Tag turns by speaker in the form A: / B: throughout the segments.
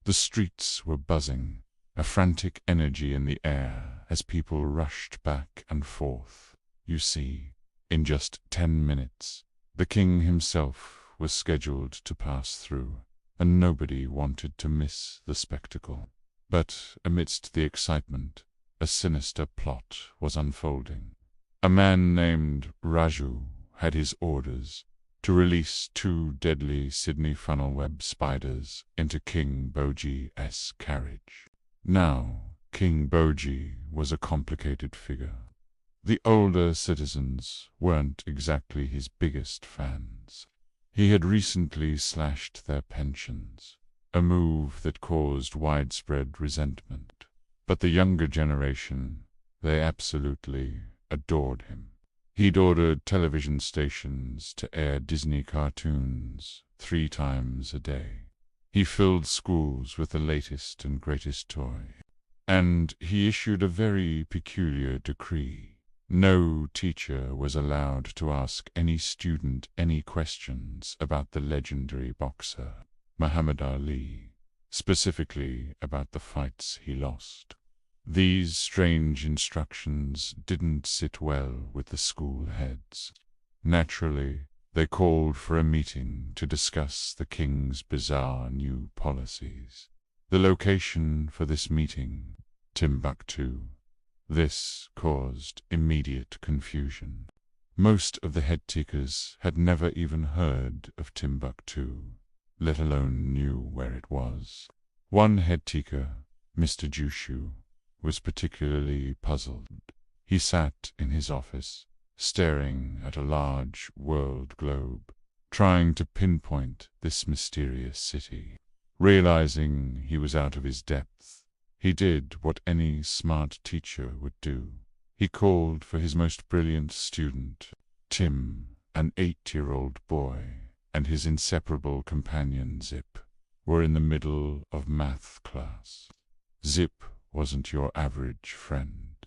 A: The streets were buzzing, a frantic energy in the air as people rushed back and forth. You see, in just 10 minutes, the king himself was scheduled to pass through, and nobody wanted to miss the spectacle. But amidst the excitement, a sinister plot was unfolding. A man named Raju had his orders to release 2 deadly Sydney funnel web spiders into King Boji's carriage. Now, King Boji was a complicated figure. The older citizens weren't exactly his biggest fans. He had recently slashed their pensions, a move that caused widespread resentment. But the younger generation, they absolutely adored him. He'd ordered television stations to air Disney cartoons 3 times a day. He filled schools with the latest and greatest toy. And he issued a very peculiar decree. No teacher was allowed to ask any student any questions about the legendary boxer, Muhammad Ali, specifically about the fights he lost. These strange instructions didn't sit well with the school heads. Naturally, they called for a meeting to discuss the king's bizarre new policies. The location for this meeting, Timbuktu. This caused immediate confusion. Most of the head teachers had never even heard of Timbuktu, let alone knew where it was. One head teacher, Mr. Jushu, was particularly puzzled. He sat in his office, staring at a large world globe, trying to pinpoint this mysterious city. Realizing he was out of his depth, he did what any smart teacher would do. He called for his most brilliant student, Tim, an 8-year-old boy, and his inseparable companion Zip were in the middle of math class. Zip wasn't your average friend.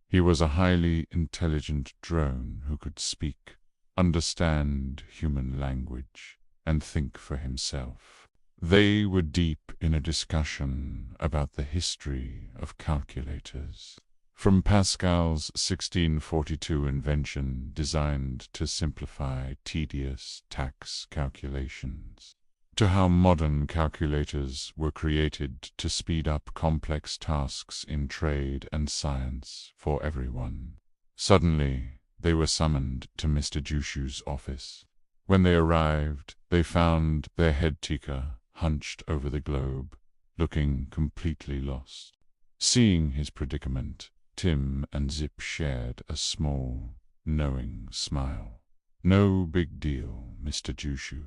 A: He was a highly intelligent drone who could speak, understand human language, and think for himself. They were deep in a discussion about the history of calculators. From Pascal's 1642 invention designed to simplify tedious tax calculations, to how modern calculators were created to speed up complex tasks in trade and science for everyone. Suddenly, they were summoned to Mr. Jushu's office. When they arrived, they found their head teacher hunched over the globe, looking completely lost. Seeing his predicament, Tim and Zip shared a small, knowing smile. "No big deal, Mr. Jushu,"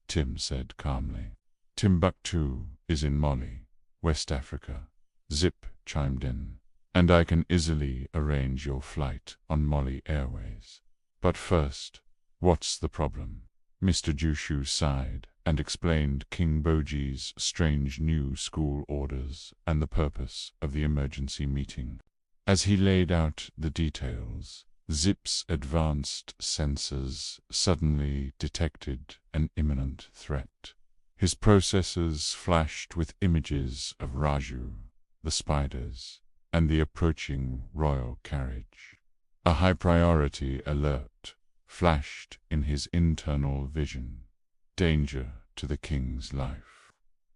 A: Tim said calmly. "Timbuktu is in Mali, West Africa," Zip chimed in, "and I can easily arrange your flight on Mali Airways. But first, what's the problem?" Mr. Jushu sighed and explained King Boji's strange new school orders and the purpose of the emergency meeting. As he laid out the details, Zip's advanced sensors suddenly detected an imminent threat. His processors flashed with images of Raju, the spiders, and the approaching royal carriage. A high-priority alert flashed in his internal vision. Danger to the king's life.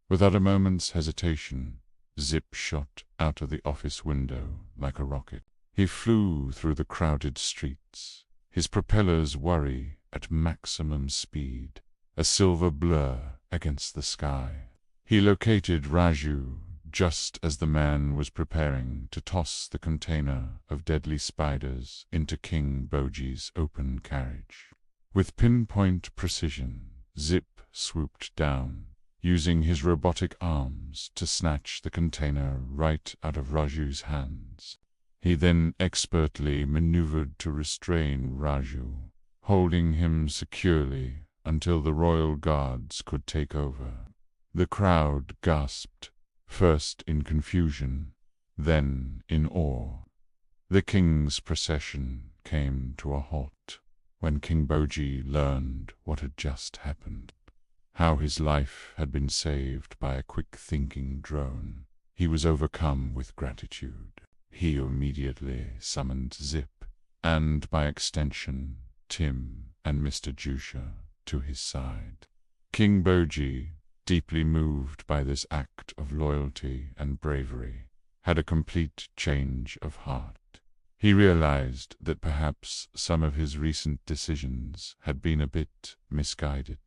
A: Without a moment's hesitation, Zip shot out of the office window like a rocket. He flew through the crowded streets, his propellers whirring at maximum speed, a silver blur against the sky. He located Raju just as the man was preparing to toss the container of deadly spiders into King Boji's open carriage. With pinpoint precision, Zip swooped down, using his robotic arms to snatch the container right out of Raju's hands. He then expertly maneuvered to restrain Raju, holding him securely until the royal guards could take over. The crowd gasped, first in confusion, then in awe. The king's procession came to a halt when King Boji learned what had just happened. how his life had been saved by a quick-thinking drone. He was overcome with gratitude. He immediately summoned Zip, and by extension, Tim and Mr. Jusha, to his side. King Boji, deeply moved by this act of loyalty and bravery, had a complete change of heart. He realized that perhaps some of his recent decisions had been a bit misguided.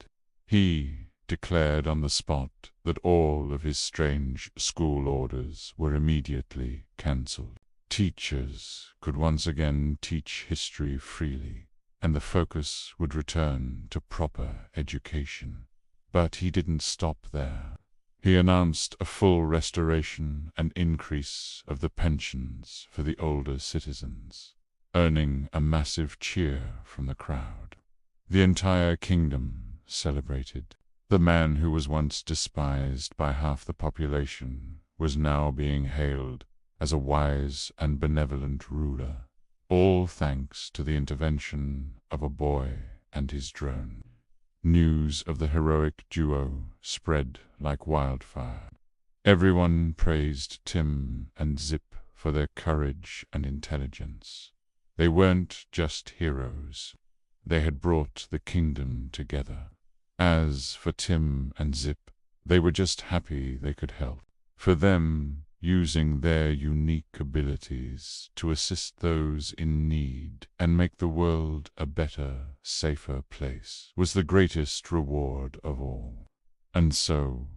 A: He declared on the spot that all of his strange school orders were immediately cancelled. Teachers could once again teach history freely, and the focus would return to proper education. But he didn't stop there. He announced a full restoration and increase of the pensions for the older citizens, earning a massive cheer from the crowd. The entire kingdom celebrated. The man who was once despised by half the population was now being hailed as a wise and benevolent ruler, all thanks to the intervention of a boy and his drone. News of the heroic duo spread like wildfire. Everyone praised Tim and Zip for their courage and intelligence. They weren't just heroes. They had brought the kingdom together. As for Tim and Zip, they were just happy they could help. For them, using their unique abilities to assist those in need and make the world a better, safer place was the greatest reward of all. And so,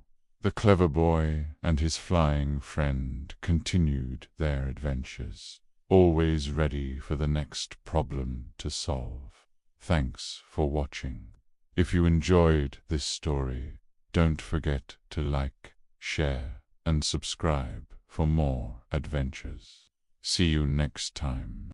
A: the clever boy and his flying friend continued their adventures, always ready for the next problem to solve. Thanks for watching. If you enjoyed this story, don't forget to like, share, and subscribe for more adventures. See you next time.